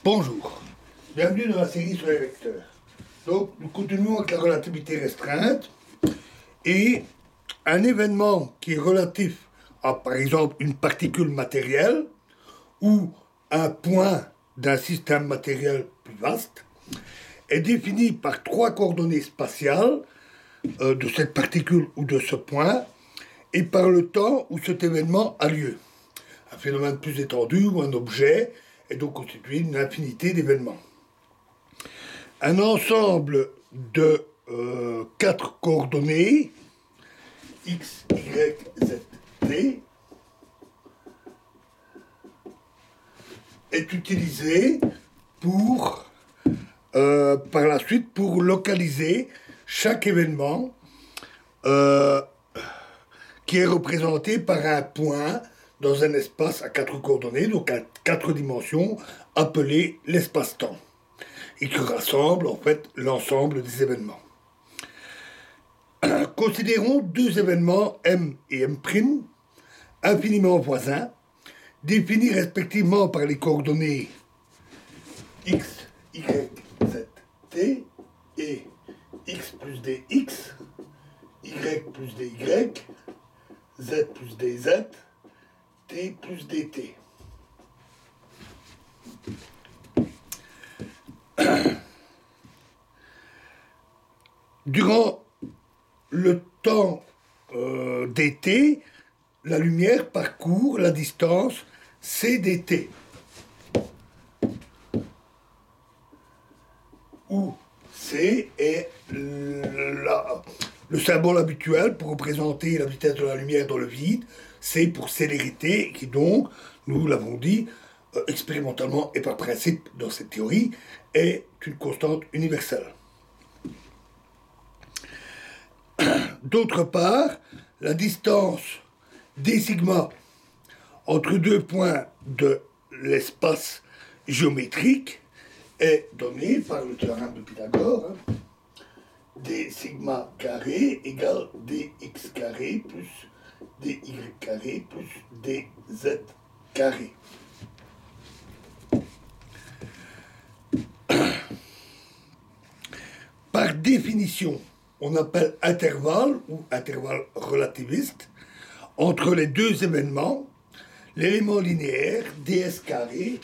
Bonjour, bienvenue dans la série sur les vecteurs. Donc, nous continuons avec la relativité restreinte et un événement qui est relatif à, par exemple, une particule matérielle ou un point d'un système matériel plus vaste est défini par trois coordonnées spatiales de cette particule ou de ce point et par le temps où cet événement a lieu. Un phénomène plus étendu ou un objet est donc constitué d'une infinité d'événements. Un ensemble de quatre coordonnées x, y, z, t est utilisé pour par la suite pour localiser chaque événement qui est représenté par un point dans un espace à quatre coordonnées, donc à quatre dimensions, appelé l'espace-temps, et qui rassemble en fait l'ensemble des événements. Considérons deux événements M et M', infiniment voisins, définis respectivement par les coordonnées x, y, z, t et x plus dx, y plus dy, z plus dz, t plus dt. Durant le temps dt, la lumière parcourt la distance c dt, où c est le symbole habituel pour représenter la vitesse de la lumière dans le vide. C pour célérité, qui donc, nous l'avons dit, expérimentalement et par principe dans cette théorie, est une constante universelle. D'autre part, la distance d sigma entre deux points de l'espace géométrique est donnée par le théorème de Pythagore. D sigma carré égale dx carré plus dy carré plus dz carré. Par définition, on appelle intervalle ou intervalle relativiste entre les deux événements l'élément linéaire ds carré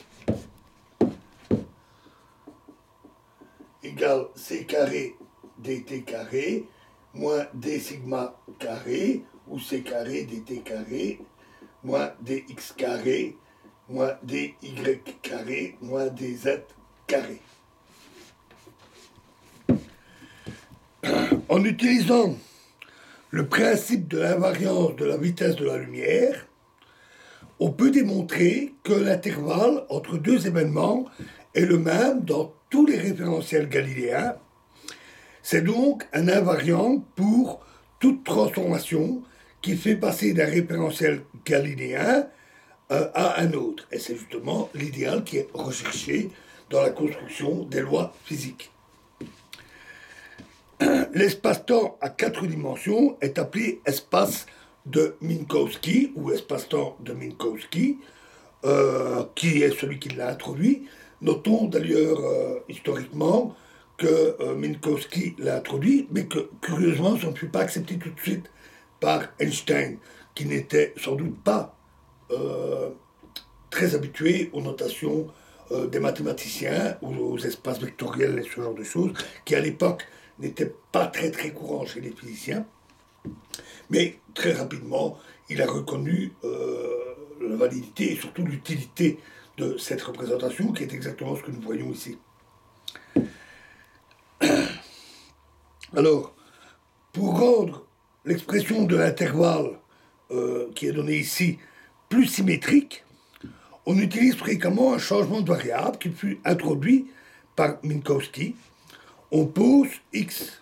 égale c carré dt carré moins d sigma carré ou c carré dt carré moins dx carré moins dy carré moins dz carré. En utilisant le principe de l'invariance de la vitesse de la lumière, on peut démontrer que l'intervalle entre deux événements est le même dans tous les référentiels galiléens. C'est donc un invariant pour toute transformation qui fait passer d'un référentiel galiléen à un autre. Et c'est justement l'idéal qui est recherché dans la construction des lois physiques. L'espace-temps à quatre dimensions est appelé espace de Minkowski ou espace-temps de Minkowski, qui est celui qui l'a introduit. Notons d'ailleurs historiquement que Minkowski l'a introduit, mais que curieusement, ça ne fut pas accepté tout de suite par Einstein, qui n'était sans doute pas très habitué aux notations des mathématiciens ou aux espaces vectoriels et ce genre de choses, qui à l'époque n'étaient pas très très courants chez les physiciens. Mais très rapidement, il a reconnu la validité et surtout l'utilité de cette représentation, qui est exactement ce que nous voyons ici. Alors, pour rendre l'expression de l'intervalle qui est donnée ici plus symétrique, on utilise fréquemment un changement de variable qui fut introduit par Minkowski. On pose x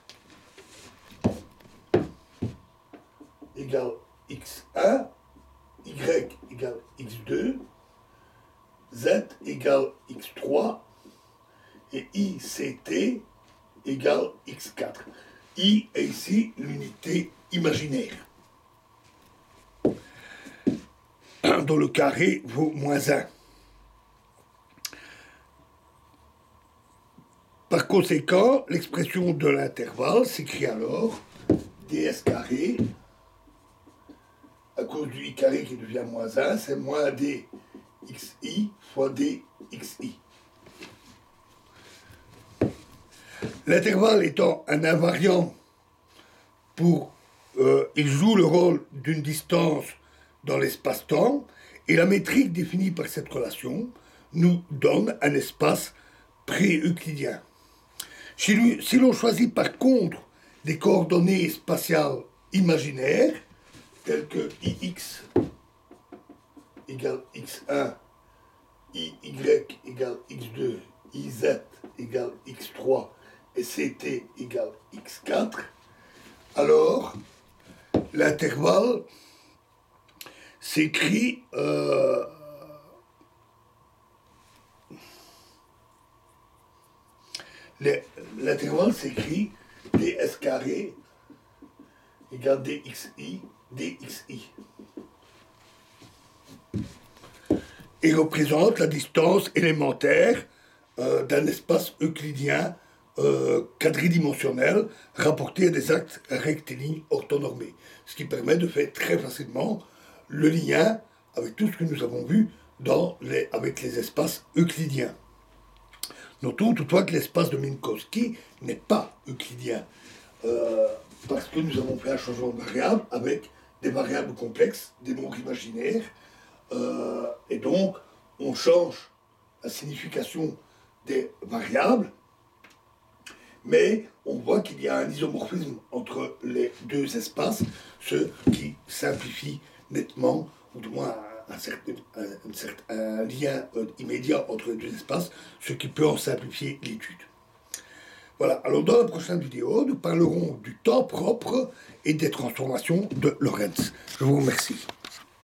égale x1, y égale x2, z égale x3 et ict égale x4. I est ici l'unité imaginaire, dont le carré vaut -1. Par conséquent, l'expression de l'intervalle s'écrit alors ds carré, à cause du i carré qui devient moins 1, c'est moins dxi fois dxi. L'intervalle étant un invariant il joue le rôle d'une distance dans l'espace-temps, et la métrique définie par cette relation nous donne un espace pré-euclidien. Si l'on choisit par contre des coordonnées spatiales imaginaires, telles que ix égale x1, iy égale x2, iz égale x3 et ct égale x4, alors l'intervalle s'écrit l'intervalle s'écrit ds carré égale dxi dxi et représente la distance élémentaire d'un espace euclidien quadridimensionnel rapporté à des axes rectilignes orthonormés, ce qui permet de faire très facilement le lien avec tout ce que nous avons vu avec les espaces euclidiens. Notons toutefois que l'espace de Minkowski n'est pas euclidien, parce que nous avons fait un changement de variable avec des variables complexes, des nombres imaginaires, et donc on change la signification des variables, mais on voit qu'il y a un isomorphisme entre les deux espaces, ce qui simplifie nettement, ou du moins un lien immédiat entre les deux espaces, ce qui peut en simplifier l'étude. Voilà, alors dans la prochaine vidéo, nous parlerons du temps propre et des transformations de Lorentz. Je vous remercie.